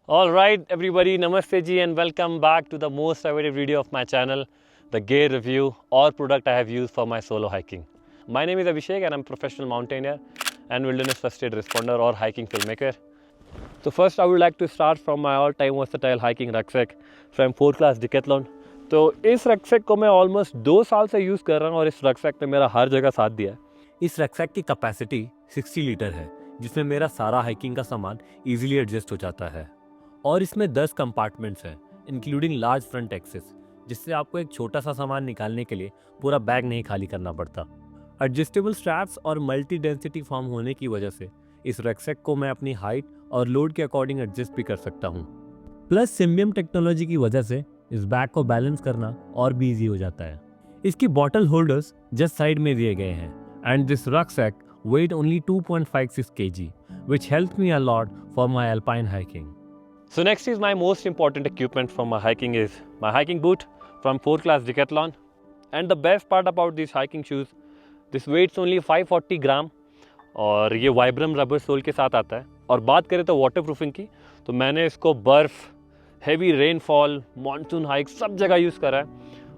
All right, everybody, Namaste ji, and welcome back to the most awaited video of my channel, the gear review or product I have used for my solo hiking. My name is Abhishek, and I'm a professional mountaineer and wilderness first aid responder or hiking filmmaker. So first, I would like to start from my all-time versatile hiking rucksack from 4th class Decathlon. तो इस rucksack को मैं almost 2 साल से use कर रहा हूँ और इस रक्सैक ने मेरा हर जगह साथ दिया है। इस रक्सैक की कैपेसिटी 60 लीटर है, जिसमें मेरा सारा हाइकिंग का सामान इजीली एडजस्ट हो जाता है। और इसमें 10 कंपार्टमेंट्स हैं, इंक्लूडिंग लार्ज फ्रंट एक्सेस, जिससे आपको एक छोटा सा सामान निकालने के लिए पूरा बैग नहीं खाली करना पड़ता। एडजस्टेबल स्ट्रैप्स और मल्टी डेंसिटी फॉर्म होने की वजह से इस रक्सैक को मैं अपनी हाइट और लोड के अकॉर्डिंग एडजस्ट भी कर सकता हूँ। प्लस सिम्बियम टेक्नोलॉजी की वजह से इस बैग को बैलेंस करना और भी ईजी हो जाता है। इसकी बॉटल होल्डर्स जस्ट साइड में दिए गए हैं and this rucksack weighed only 2.56 kg, which helped me a lot for my alpine hiking. So next is my most important equipment for my hiking is my hiking boot from 4th class Decathlon. And the best part about these hiking shoes, this weighs only 540 ग्राम और ये वाइब्रम rubber soul के साथ आता है। और बात करें तो वाटर प्रूफिंग की, तो मैंने इसको बर्फ़, हेवी रेनफॉल, मानसून हाइक सब जगह यूज़ करा है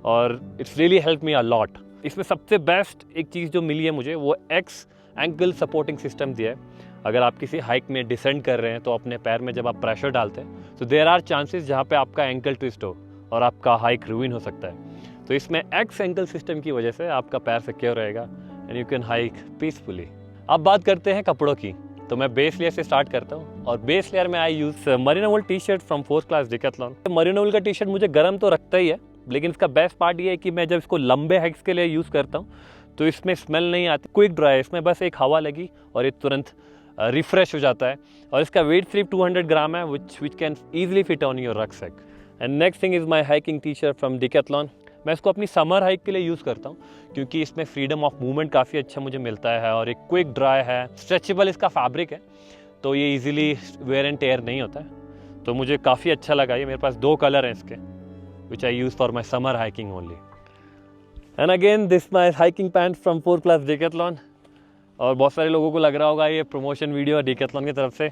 और it's really help me a lot. इसमें सबसे बेस्ट एक चीज़ जो मिली है मुझे वो एक्स एंकल सपोर्टिंग सिस्टम दिया है। अगर आप किसी हाइक में डिसेंड कर रहे हैं तो अपने पैर में जब आप प्रेशर डालते हैं तो देयर आर चांसेस जहाँ पे आपका एंकल ट्विस्ट हो और आपका हाइक रूइन हो सकता है। तो इसमें एक्स एंकल सिस्टम की वजह से आपका पैर सिक्योर रहेगा and you can hike peacefully. अब बात करते हैं कपड़ों की, तो मैं बेस लेयर से स्टार्ट करता हूँ और बेस लेयर में I use merino wool T shirt from 4th class Decathlon. Merino wool का टी शर्ट मुझे गर्म तो रखता ही है, लेकिन इसका बेस्ट पार्ट ये है कि मैं जब इसको लंबे हाइक्स के लिए यूज़ करता हूँ तो इसमें स्मेल नहीं आती, क्विक ड्राई है। इसमें बस एक हवा लगी और ये तुरंत रिफ्रेश हो जाता है। और इसका वेट सिर्फ 200 ग्राम है which can easily fit on your rucksack. And next thing is my hiking T shirt from decathlon. मैं इसको अपनी समर हाइक के लिए यूज़ करता हूँ क्योंकि इसमें फ्रीडम ऑफ मूवमेंट काफ़ी अच्छा मुझे मिलता है और एक क्विक ड्राई है, स्ट्रेचेबल इसका फैब्रिक है, तो ये इजीली वेयर एंड टेयर नहीं होता है। तो मुझे काफ़ी अच्छा लगा ये। मेरे पास 2 कलर हैं इसके which I use for my summer hiking only. And again this my hiking pant from 4th class Decathlon. और बहुत सारे लोगों को लग रहा होगा ये प्रमोशन वीडियो है डिकैथलॉन की तरफ से,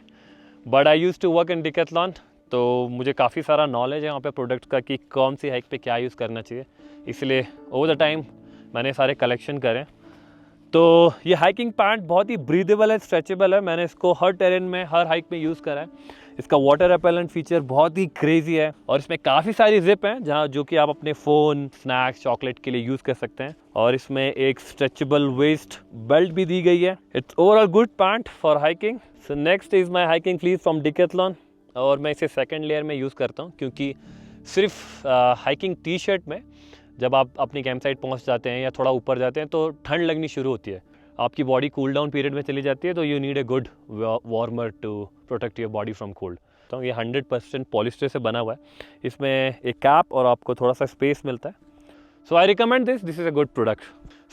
but I use to work in Decathlon, तो मुझे काफ़ी सारा नॉलेज है वहाँ पे प्रोडक्ट का कि कौन सी हाइक पे क्या यूज़ करना चाहिए, इसलिए ओवर द टाइम मैंने सारे कलेक्शन करें। तो ये हाइकिंग पैंट बहुत ही ब्रीदेबल है, स्ट्रेचेबल है। मैंने इसको हर टेरेन में, हर हाइक में यूज़ करा है। इसका वाटर रेपेलेंट फीचर बहुत ही क्रेजी है और इसमें काफ़ी सारी जिप हैं जहाँ जो कि आप अपने फ़ोन, स्नैक्स, चॉकलेट के लिए यूज़ कर सकते हैं। और इसमें एक स्ट्रेचेबल वेस्ट बेल्ट भी दी गई है। It's overall good pant for hiking. So next is my hiking fleece from decathlon और मैं इसे सेकेंड लेयर में यूज़ करता हूँ क्योंकि सिर्फ हाइकिंग टी शर्ट में जब आप अपनी कैंप साइट पहुँच जाते हैं या थोड़ा ऊपर जाते हैं तो ठंड लगनी शुरू होती है, आपकी बॉडी कूल डाउन पीरियड में चली जाती है, तो you need a good warmer to protect your body from cold. तो ये 100% पॉलिस्टर से बना हुआ है। इसमें एक कैप और आपको थोड़ा सा स्पेस मिलता है। So I recommend this is a good product.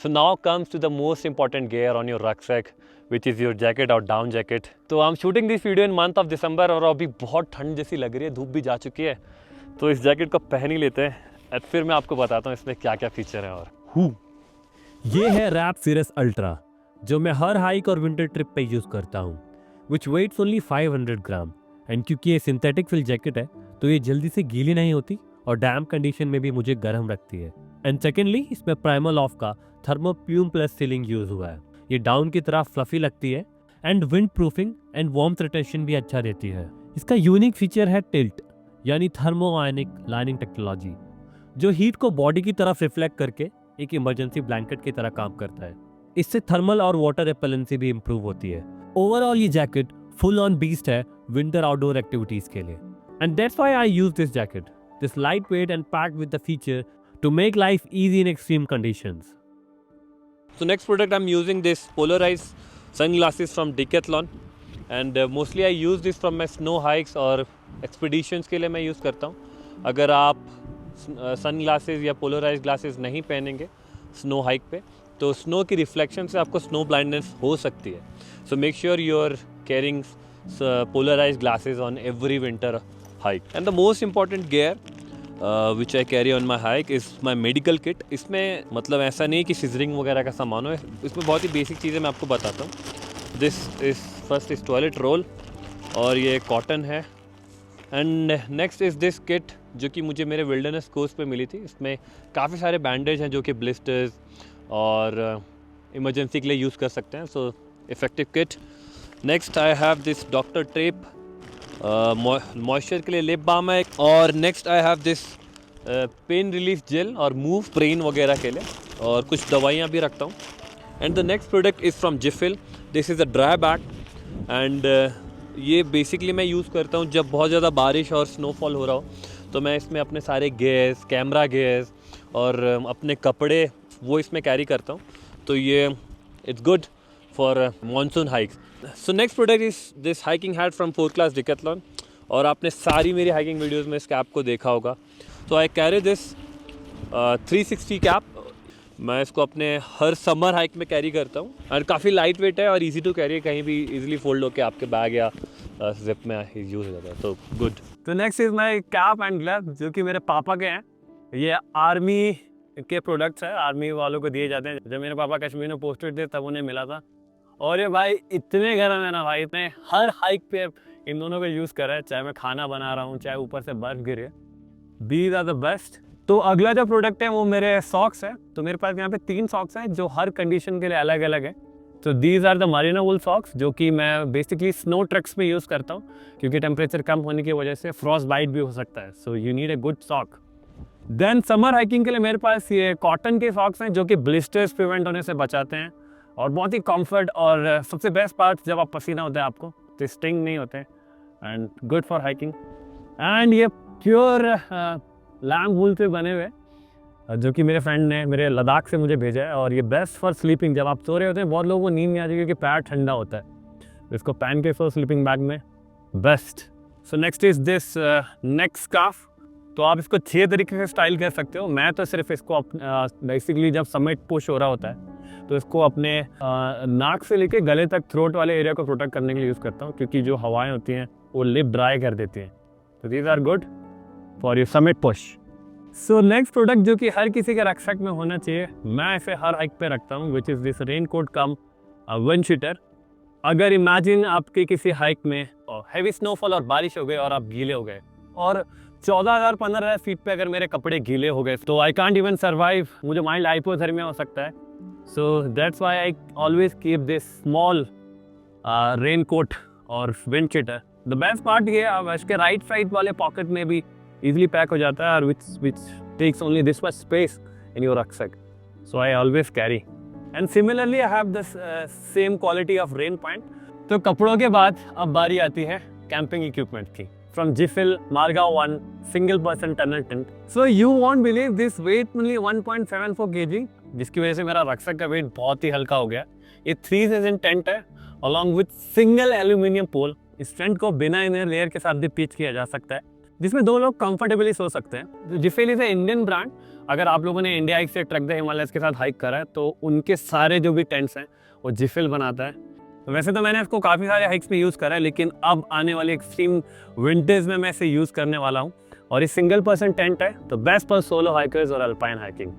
So now comes to the most important gear on your rucksack which is your jacket और डाउन जैकेट। तो I am shooting this video in month of December और अभी बहुत ठंड जैसी लग रही है, धूप भी जा चुकी है, तो इस जैकेट को पहन ही लेते हैं और फिर मैं आपको बताता हूँ इसमें क्या क्या फीचर है। और ये है रैप सिरस अल्ट्रा जो मैं हर हाइक और विंटर ट्रिप पे यूज करता हूँ, विच वेट्स ओनली 500 ग्राम। एंड क्योंकि ये सिंथेटिक फिल जैकेट है तो ये जल्दी से गीली नहीं होती और डैम कंडीशन में भी मुझे गर्म रखती है। एंड सेकेंडली इसमें प्राइमोलॉफ का थर्मोप्यूम प्लस सीलिंग यूज हुआ है। ये डाउन की तरह फ्लफी लगती है and wind proofing and warmth retention भी अच्छा देती है। इसका यूनिक फीचर है टिल्ट यानी थर्मो आयनिक लाइनिंग टेक्नोलॉजी, जो हीट को बॉडी की तरफ रिफ्लेक्ट करके एक इमरजेंसी ब्लैंकेट की तरह काम करता है। इससे थर्मल और वाटर रेपेलेंसी भी इंप्रूव होती है। ओवरऑल ये जैकेट फुल ऑन बीस्ट है विंटर आउटडोर एक्टिविटीज के लिए। And that's why I use this jacket, this light weight and packed with the feature to make life easy in extreme conditions. So next product I'm using this polarized sunglasses from Decathlon and mostly I use this from my snow hikes और expeditions के लिए मैं use करता हूँ। अगर आप sunglasses या polarise glasses नहीं पहनेंगे स्नो हाइक पे तो स्नो की रिफ्लेक्शन से आपको स्नो ब्लाइंडनेस हो सकती है। So make sure you are carrying polarise glasses on every winter hike. And the most important gear which I carry on my hike is my medical kit. इसमें मतलब ऐसा नहीं कि सिजरिंग वगैरह का सामान हो, इसमें बहुत ही बेसिक चीज़ें मैं आपको बताता हूँ। This is first is toilet roll और ये कॉटन है and next is this kit जो कि मुझे मेरे विल्डरनेस कोर्स पे मिली थी। इसमें काफ़ी सारे बैंडेज हैं जो कि ब्लिस्टर्स और इमरजेंसी के लिए यूज़ कर सकते हैं। So effective kit. Next I have this doctor tape, moisture के लिए लिप बाम है। और next I have this pain relief gel और मूव प्रेन वगैरह के लिए, और कुछ दवाइयाँ भी रखता हूँ। And the next product is from Gipfel. This is a dry bag and ये बेसिकली मैं यूज़ करता हूँ जब बहुत ज़्यादा बारिश और स्नोफॉल हो रहा हो, तो मैं इसमें अपने सारे गेयर्स, कैमरा गेयर्स और अपने कपड़े वो इसमें कैरी करता हूँ। तो ये it's good for monsoon hikes. So next product is this hiking hat from 4 class Decathlon. और आपने सारी मेरी हाइकिंग वीडियोज़ में इस कैप को देखा होगा। तो आई कैरी दिस 360 कैप। मैं इसको अपने हर समर हाइक में कैरी करता हूँ और काफ़ी लाइट वेट है और इजी टू कैरी, कहीं भी इजीली फोल्ड होकर आपके बैग या जिप में यूज़ हो जाता है। तो गुड। तो next is my cap and glove जो कि मेरे पापा के हैं। ये आर्मी के प्रोडक्ट्स है, आर्मी वालों को दिए जाते हैं। जब मेरे पापा कश्मीर में पोस्टेड थे तब उन्हें मिला था। और ये भाई इतने गर्म है ना भाई, इतने हर हाइक पे इन दोनों को यूज़ करा है, चाहे मैं खाना बना रहा हूँ चाहे ऊपर से बर्फ गिरे। These are the best. तो अगला जो प्रोडक्ट है वो मेरे सॉक्स है। तो मेरे पास यहाँ पे 3 सॉक्स हैं जो हर कंडीशन के लिए अलग अलग है। तो these are the merino wool socks जो कि मैं बेसिकली स्नो ट्रक्स में यूज़ करता हूँ, क्योंकि टेम्परेचर कम होने की वजह से फ्रॉस्ट बाइट भी हो सकता है। So you need a good sock. Then summer hiking के लिए मेरे पास ये कॉटन के सॉक्स हैं जो कि ब्लिस्टर्स प्रिवेंट होने से बचाते हैं और बहुत ही कंफर्ट। और सबसे बेस्ट पार्ट, जब आप पसीना होता है आपको तो स्टिंग नहीं होते and good for hiking. And ये प्योर लैम्ब वूल से बने हुए जो कि मेरे फ्रेंड ने मेरे लद्दाख से मुझे भेजा है। और ये बेस्ट फॉर स्लीपिंग, जब आप सो रहे होते हैं बहुत लोगों को नींद नहीं आती क्योंकि पैर ठंडा होता है। इसको पहन के सो स्लीपिंग बैग में, best. So next is this neck scarf. तो आप इसको 6 तरीके से स्टाइल कर सकते हो। मैं तो सिर्फ इसको बेसिकली जब समिट पुश हो रहा होता है तो इसको अपने नाक से लेके गले तक थ्रोट वाले एरिया को प्रोटेक्ट करने के लिए यूज़ करता हूँ, क्योंकि जो हवाएं होती हैं वो लिप ड्राई कर देती हैं। तो these are good for your summit push. So next product जो कि हर किसी के रक्षक में होना चाहिए, मैं इसे हर हाइक पे रखता हूँ, which is this raincoat cum windcheater. अगर इमेजिन आपके किसी हाइक में हैवी स्नोफॉल और बारिश हो गई और आप गीले हो गए, और 14,000-15,000 फीट पे अगर मेरे कपड़े गीले हो गए तो आई कांट इवन सर्वाइव, मुझे माइल्ड हाइपोथर्मिया हो सकता है। So that's why I always keep this small raincoat और windcheater. The best part ये है, इसके राइट साइड वाले पॉकेट में भी easily पैक हो जाता है और which takes only this much space in your rucksack. So I always carry. And similarly I have this same quality of rain point. तो कपड़ों के बाद अब बारी आती है कैंपिंग इक्विपमेंट की। From Jiffil Marga 1 single person tunnel tent. So you won't believe this weight only 1.74 kg, जिसकी वजह से मेरा रक्सक का वेट बहुत ही हल्का हो गया। ये 3 सीजन टेंट है along with single aluminium pole। इस टेंट को बिना इनर लेयर के साथ भी पिच किया जा सकता है, जिसमें 2 लोग कंफर्टेबली सो सकते हैं। जिफिल इज ए इंडियन ब्रांड। अगर आप लोगों ने इंडिया हाइक से ट्रक द हिमालयस के साथ हाइक करा है तो उनके सारे जो भी टेंट्स हैं वो जिफिल बनाता है। वैसे तो मैंने इसको काफ़ी सारे हाइक्स में यूज़ करा है, लेकिन अब आने वाले एक्सट्रीम विंटर्स में मैं इसे यूज़ करने वाला हूँ। और ये सिंगल पर्सन टेंट है, तो बेस्ट फॉर सोलो हाइकर्स और अल्पाइन हाइकिंग।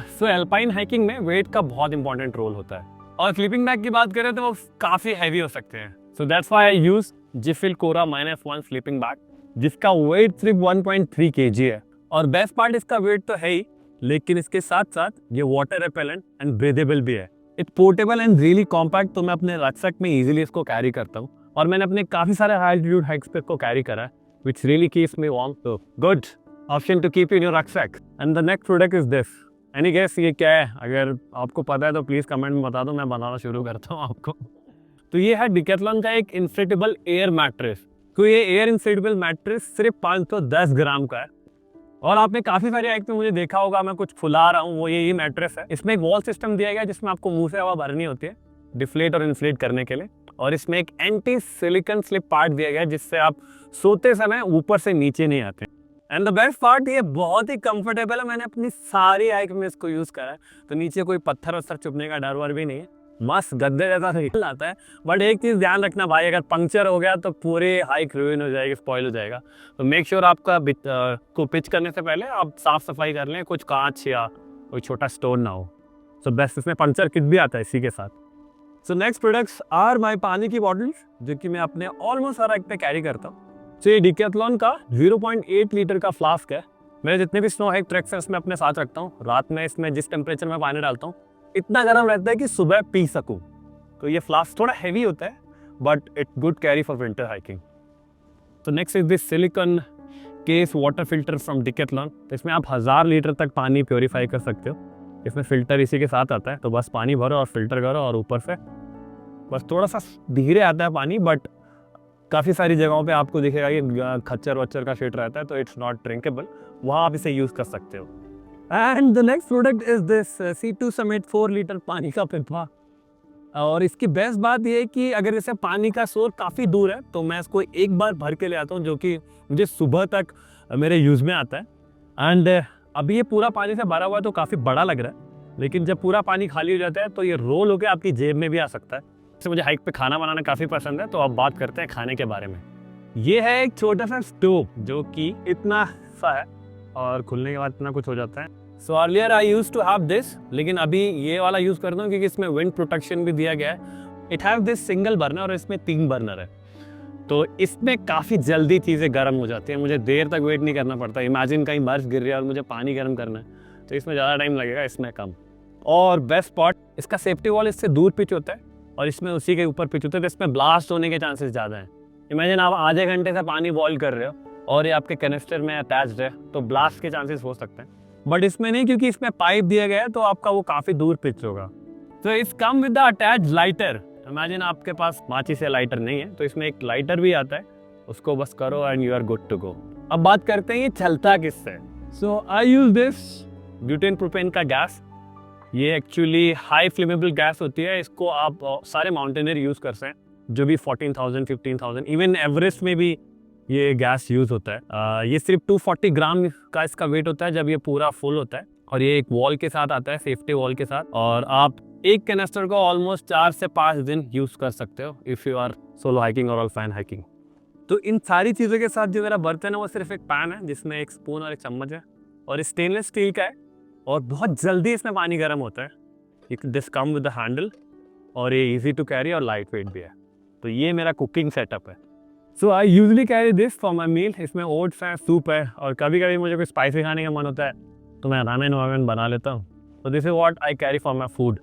सो अल्पाइन हाइकिंग में वेट का बहुत इंपॉर्टेंट रोल होता है। और स्लीपिंग बैग की बात करें तो वो काफ़ी हैवी हो सकते हैं। So that's why I use Gipfel Kora -1 sleeping bag, जिसका वेट सिर्फ 1.3 kg है। और बेस्ट पार्ट इसका वेट तो है ही, लेकिन इसके साथ साथ ये वाटर रिपेलेंट एंड ब्रीदेबल भी है। It's portable and really compact, तो मैं अपने रक्सक में इजीली इसको कैरी करता हूँ। और मैंने अपने काफ़ी सारे हाई एल्टीट्यूड हाइक्स पे इसको कैरी करा है, which really keeps me warm. तो good option to keep in your rucksack. And the next product is this. Any guess ये क्या है? अगर आपको पता है तो प्लीज़ कमेंट में बता दो, मैं बनाना शुरू करता हूँ आपको। तो ये है डिकैथलॉन का एक इन्फ्लेटेबल एयर मैट्रेस। तो ये एयर इन्फ्लेटेबल मैट्रेस सिर्फ 510 ग्राम का है। और आपने काफ़ी सारे हाइक में मुझे देखा होगा मैं कुछ फुला रहा हूँ, वो यही मैट्रेस है। इसमें एक वॉल सिस्टम दिया गया है जिसमें आपको मुंह से हवा भरनी होती है डिफ्लेट और इन्फ्लेट करने के लिए। और इसमें एक एंटी सिलिकॉन स्लिप पार्ट दिया गया है जिससे आप सोते समय ऊपर से नीचे नहीं आते। एंड द बेस्ट पार्ट, ये बहुत ही कंफर्टेबल है। मैंने अपनी सारी हाइक में इसको यूज़ करा है, तो नीचे कोई पत्थर वत्थर चुभने का डर वर भी नहीं है। मस्त गद्दे जैसा फील आता है। बट एक चीज़ ध्यान रखना भाई, अगर पंक्चर हो गया तो पूरी हाइक रुइन हो जाएगी, स्पॉइल हो जाएगा। तो मेक श्योर आपका को पिच करने से पहले आप साफ सफाई कर लें, कुछ कांच या कोई छोटा स्टोन ना हो। सो बेस्ट, इसमें पंक्चर किट भी आता है इसी के साथ। So next products are my पानी की बॉटल्स, जो कि मैं अपने ऑलमोस्ट हर हाइक पे कैरी करता हूँ। तो ये डिकैथलॉन का 0.8 लीटर का फ्लास्क है। मेरे जितने भी स्नो हाइक ट्रैक्स हैं उसमें अपने साथ रखता हूँ। रात में इसमें जिस टेम्परेचर में पानी डालता हूँ इतना गर्म रहता है कि सुबह पी सकूँ। तो ये फ्लास्क थोड़ा हैवी होता है but it good carry for winter hiking. तो next is this silicone case water filter from Decathlon. तो इसमें आप 1000 लीटर तक पानी प्योरीफाई कर सकते हो। इसमें फ़िल्टर इसी के साथ आता है, तो बस पानी भरो और फिल्टर करो और ऊपर से बस थोड़ा सा धीरे आता है पानी, बट काफ़ी सारी जगहों पे आपको दिखेगा ये खच्चर वच्चर का शेड रहता है, तो इट्स नॉट ड्रिंकेबल, वहाँ आप इसे यूज़ कर सकते हो। And the next product is this C2 summit 4 litre पानी का पिपा। और इसकी बेस्ट बात ये है कि अगर जैसे पानी का सोर्स काफ़ी दूर है तो मैं इसको एक बार भर के ले आता हूँ, जो कि मुझे सुबह तक मेरे यूज़ में आता है। एंड अभी ये पूरा पानी से भरा हुआ है तो काफ़ी बड़ा लग रहा है, लेकिन जब पूरा पानी खाली हो जाता है तो ये रोल होकर आपकी जेब में भी आ सकता है। जैसे मुझे हाइक पे खाना बनाना काफ़ी पसंद है, तो अब बात करते हैं खाने के बारे में। ये है एक छोटा सा स्टोव जो कि इतना सा है और खुलने के बाद इतना कुछ हो जाता है। So earlier I use to have this, लेकिन अभी ये वाला यूज़ करता हूँ क्योंकि इसमें विंड प्रोटेक्शन भी दिया गया है। It have this single burner और इसमें 3 बर्नर है, तो इसमें काफ़ी जल्दी चीज़ें गर्म हो जाती हैं। मुझे देर तक वेट नहीं करना पड़ता। इमेजिन कहीं बर्फ़ गिर रही है और मुझे पानी गर्म करना है, तो इसमें ज़्यादा टाइम लगेगा, इसमें कम। और बेस्ट पार्ट, इसका सेफ्टी वॉल इससे दूर पिच होता है और इसमें उसी के ऊपर पिच होता है, तो इसमें ब्लास्ट होने के चांसेस ज़्यादा हैं। इमेजिन आप आधे घंटे से पानी बॉयल कर रहे हो और ये आपके कैनिस्टर में अटैच्ड है, तो ब्लास्ट के चांसेस हो सकते हैं, बट इसमें नहीं, क्योंकि इसमें पाइप दिया गया है तो आपका वो काफ़ी दूर पिच होगा। तो इस कम with the attach lighter. Imagine आपके पास माचिस या लाइटर नहीं है, तो इसमें एक लाइटर भी आता है, उसको बस करो and you are good to go. अब बात करते हैं ये चलता किससे। So I use this butane propane का गैस। ये एक्चुअली हाई फ्लेमेबल गैस होती है। इसको आप सारे माउंटेनियर यूज़ कर सकते हैं, जो भी 14,000 15,000 इवन एवरेस्ट में भी ये गैस यूज़ होता है। ये सिर्फ 240 ग्राम का इसका वेट होता है जब ये पूरा फुल होता है, और ये एक वॉल के साथ आता है, सेफ्टी वॉल के साथ, और आप एक कैनिस्टर को ऑलमोस्ट 4 से 5 दिन यूज़ कर सकते हो if you are solo hiking और ऑल फैन हाइकिंग। तो इन सारी चीज़ों के साथ जो मेरा बर्तन है वो सिर्फ एक पैन है जिसमें एक स्पून और एक चम्मच है, और स्टेनलेस स्टील का है, और बहुत जल्दी इसमें पानी गर्म होता है। This come with the handle, और ये इजी टू कैरी और लाइट वेट भी है। तो ये मेरा कुकिंग सेटअप है। So I usually carry this for my meal. इसमें ओट्स है, सूप है, और कभी कभी मुझे कोई स्पाइसी खाने का मन होता है तो मैं रामेन वामेन बना लेता हूँ। So this is what I carry for my food.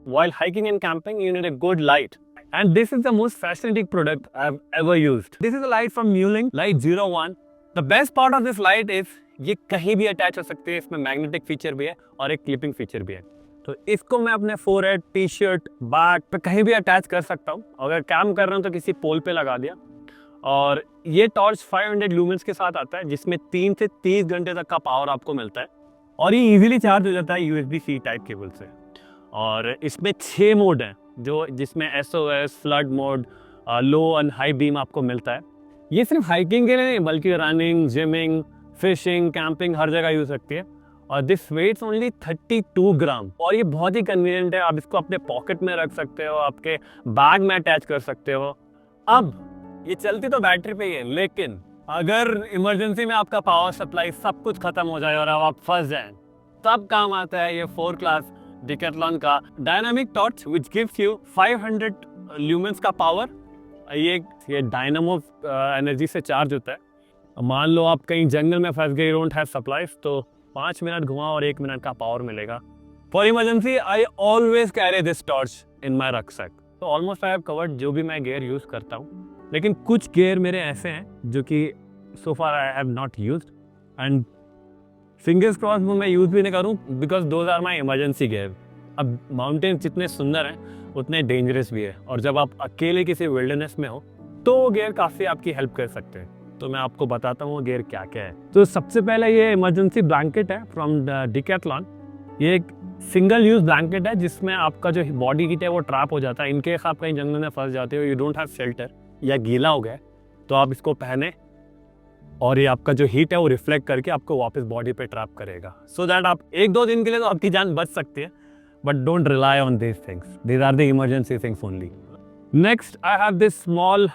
While hiking and camping, you need a good light. And this is the most fascinating product I've ever used. This is a light from Mulink, Light 01. The best part of this light is ये कहीं भी attach हो सकती है। इसमें magnetic feature भी है और एक क्लिपिंग फीचर भी है। तो इसको मैं अपने फोरहेड, टी शर्ट, बैग पे कहीं भी अटैच कर सकता हूँ। अगर कैम्प कर रहा हूँ तो किसी पोल पे लगा दिया। और ये टॉर्च 500 लूमेंस के साथ आता है, जिसमें 3 से 30 घंटे तक का पावर आपको मिलता है, और ये इजीली चार्ज हो जाता है USB-C टाइप केबल से। और इसमें 6 मोड हैं, जिसमें SOS, flood mode, low and high beam आपको मिलता है। ये सिर्फ हाइकिंग के लिए नहीं, बल्कि रनिंग, जिमिंग, फिशिंग, कैंपिंग हर जगह यूज सकती है। और दिस वेट्स ओनली 32 ग्राम, और ये बहुत ही कन्वीनियंट है। आप इसको अपने पॉकेट में रख सकते हो, आपके बैग में अटैच कर सकते हो। अब ये चलती तो बैटरी पे ही है, लेकिन अगर इमरजेंसी में आपका पावर सप्लाई सब कुछ खत्म हो जाए और अब आप फंस जाएं, तब काम आता है ये 4 क्लास डिकैथलॉन का dynamic torch, which gives you 500 lumens का पावर। ये डायनामो एनर्जी से चार्ज होता है। मान लो आप कहीं जंगल में फंस गए, डोंट हैव सप्लाईज, तो 5 मिनट घुमाओ और 1 मिनट का पावर मिलेगा। For emergency I always carry this torch in my rucksack. तो ऑलमोस्ट आई हैव कवर्ड जो भी मैं गियर यूज़ करता हूँ, लेकिन कुछ गियर मेरे ऐसे हैं जो कि so far I have not used, and fingers cross वो मैं यूज़ भी नहीं करूँ, because those are my emergency gear. अब माउंटेन जितने सुंदर हैं उतने डेंजरस भी है, और जब आप अकेले किसी विल्डरनेस में हो तो वो गियर काफ़ी आपकी हेल्प कर सकते हैं। तो मैं आपको बताता हूँ वो गियर क्या क्या है। तो सबसे पहले ये इमरजेंसी ब्लैंकेट है फ्रॉम डिकैथलॉन। ये एक सिंगल यूज ब्लैंकेट है जिसमें आपका जो बॉडी हीट है वो ट्रैप हो जाता है। इनकेस आप कहीं जंगल में फंस जाते हो, यू डोंट हैव शेल्टर या गीला हो गया, तो आप इसको पहने और ये आपका जो हीट है वो रिफ्लेक्ट करके आपको वापस बॉडी पे ट्रैप करेगा, सो दैट आप 1-2 दिन के लिए तो आपकी जान बच सकती है, but don't rely on this things, these are the emergency things only. Next I have this small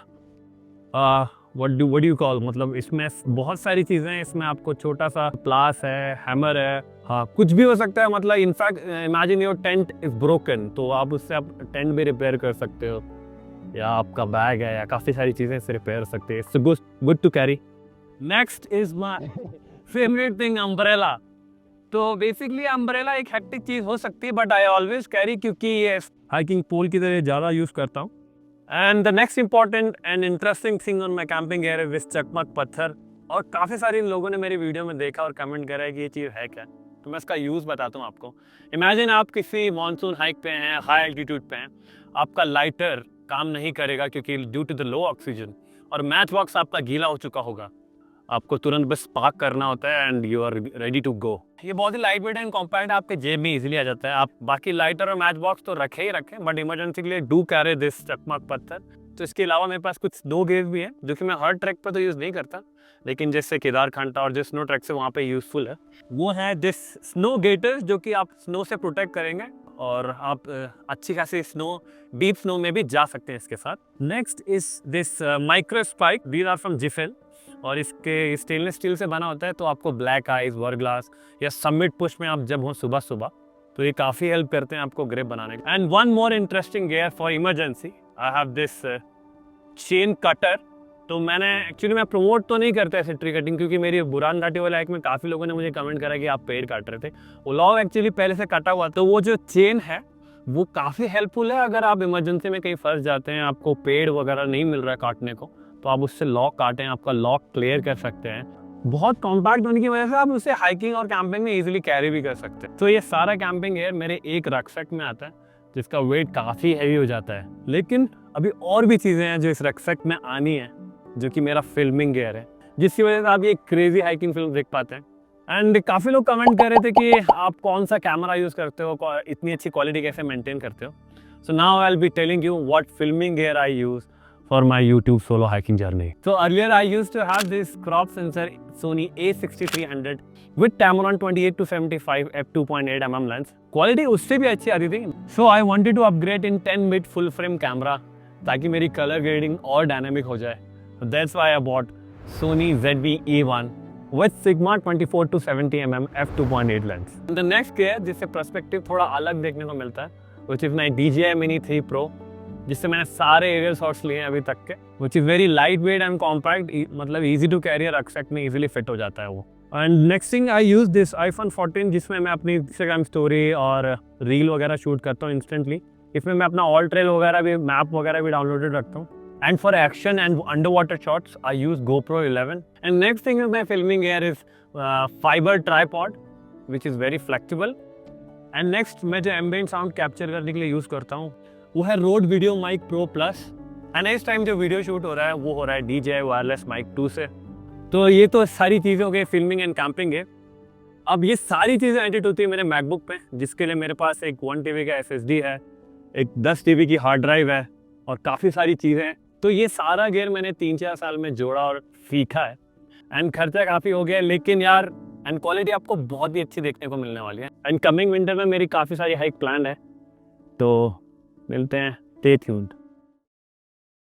what do you call, मतलब इसमें बहुत सारी चीज़ें हैं। इसमें आपको छोटा सा प्लास है, हैमर है, हाँ कुछ भी हो सकता है। मतलब in fact imagine your tent is broken, तो आप उससे आप टेंट भी रिपेयर कर सकते हो। या आपका बैग है या काफ़ी सारी चीज़ें इससे रिपेयर हो सकती है। It's good to carry. Next is my favourite thing, umbrella. तो बेसिकली अम्ब्रेला एक हेक्टिक चीज़ हो सकती है, बट आई ऑलवेज कैरी, क्योंकि ये हाइकिंग पोल की तरह ज़्यादा यूज़ करता हूँ। And the next important and interesting thing on my camping gear is चकमक पत्थर। और काफ़ी सारे लोगों ने मेरी वीडियो में देखा और कमेंट करा है कि ये चीज़ है क्या, तो मैं इसका यूज़ बताता हूँ आपको। इमेजिन आप किसी मानसून हाइक पे हैं, हाई एल्टीट्यूड पे हैं, आपका लाइटर काम नहीं करेगा क्योंकि due to the low oxygen, और मैच बॉक्स आपका गीला हो चुका होगा। आपको तुरंत बस पार्क करना होता है and you are ready to go. ये बहुत ही लाइट वेट एंड कॉम्पैक्ट, आपके जेब में इजीली आ जाता है। आप बाकी लाइटर और मैच बॉक्स तो रखे ही रखें, बट इमरजेंसी के लिए डू कैरी दिस चकमक पत्थर। तो इसके अलावा मेरे पास कुछ स्नो गेयर भी है, जो कि मैं हर ट्रैक पर तो यूज़ नहीं करता, लेकिन जैसे केदारखंडा और जो स्नो ट्रैक से वहाँ पे यूज़फुल है, वो है दिस स्नो गेटर्स, जो कि आप स्नो से प्रोटेक्ट करेंगे और आप अच्छी खासी स्नो, डीप स्नो में भी जा सकते हैं इसके साथ। Next is this micro spike, these are from Gipfel, और इसके स्टेनलेस स्टील से बना होता है, तो आपको ब्लैक आइज, वर्क ग्लास या समिट पुश में आप जब हो सुबह सुबह, तो ये काफ़ी हेल्प करते हैं आपको ग्रिप बनाने का। And one more interesting gear for emergency, I have this chain cutter. तो मैं प्रमोट तो नहीं करता ऐसे ट्री कटिंग, क्योंकि मेरी बुरान घाटी वाला हाइक में काफ़ी लोगों ने मुझे कमेंट करा कि आप पेड़ काट रहे थे। वो लॉग एक्चुअली पहले से कटा हुआ, तो वो जो चेन है वो काफ़ी हेल्पफुल है। अगर आप इमरजेंसी में कहीं फंस जाते हैं, आपको पेड़ वगैरह नहीं मिल रहा है काटने को, तो आप उससे लॉक काटें, आपका लॉक क्लियर कर सकते हैं। बहुत कॉम्पैक्ट होने की वजह से आप उसे हाइकिंग और कैंपिंग में इजीली कैरी भी कर सकते हैं। तो ये सारा कैंपिंग गेयर मेरे एक रक्सैक में आता है, जिसका वेट काफ़ी हैवी हो जाता है। लेकिन अभी और भी चीज़ें हैं जो इस रक्सैक में आनी है, जो कि मेरा फिल्मिंग गेयर है, जिसकी वजह से आप ये क्रेजी हाइकिंग फिल्म देख पाते हैं। एंड काफ़ी लोग कमेंट कर रहे थे कि आप कौन सा कैमरा यूज़ करते हो, इतनी अच्छी क्वालिटी कैसे मेंटेन करते हो। So now I will be telling you what filming gear I use for my YouTube solo hiking journey. So earlier I used to have this crop sensor Sony A6300 with Tamron 28 to 75 f2.8 mm lens. Quality उससे भी अच्छी आती थी. So I wanted to upgrade in 10 bit full frame camera ताकि मेरी color grading और dynamic हो जाए. So that's why I bought Sony ZV-E1 with Sigma 24 to 70 mm f2.8 lens. The next gear जिससे perspective थोड़ा अलग देखने को मिलता है, which is my DJI Mini 3 Pro, जिससे मैंने सारे एरियल शॉट्स लिए हैं अभी तक के, which is very light weight and compact, मतलब इजी टू कैरी, रक्सैक में इजीली फिट हो जाता है वो। And next thing I use this iPhone 14, जिसमें मैं अपनी इंस्टाग्राम स्टोरी और रील वगैरह शूट करता हूँ इंस्टेंटली। इसमें मैं अपना ऑल ट्रेल वगैरह भी, मैप वगैरह भी डाउनलोडेड रखता हूँ। And for action and under water shots I use GoPro 11। And next thing my filming gear is fibre tripod, which is very flexible. And next मैं जो एम्बिएंट साउंड कैप्चर करने के लिए यूज़ करता हूँ वो है Rode Video Mic Pro Plus। And इस टाइम जो वीडियो शूट हो रहा है वो हो रहा है DJI Wireless Mic 2 से। तो ये तो सारी चीज़ें हो गई फिल्मिंग एंड कैंपिंग है। अब ये सारी चीज़ें एडिट होती है मेरे मैकबुक पे, जिसके लिए मेरे पास एक 1 TB का SSD है, एक 10 TB की हार्ड ड्राइव है और काफ़ी सारी चीज़ें हैं। तो ये सारा गेयर मैंने 3-4 साल में जोड़ा और सीखा है। एंड खर्चा काफ़ी हो गया, लेकिन यार एंड क्वालिटी आपको बहुत ही अच्छी देखने को मिलने वाली है। एंड कमिंग विंटर में मेरी काफ़ी सारी हाइक प्लान है, तो मिलते हैं, स्टे ट्यून्ड।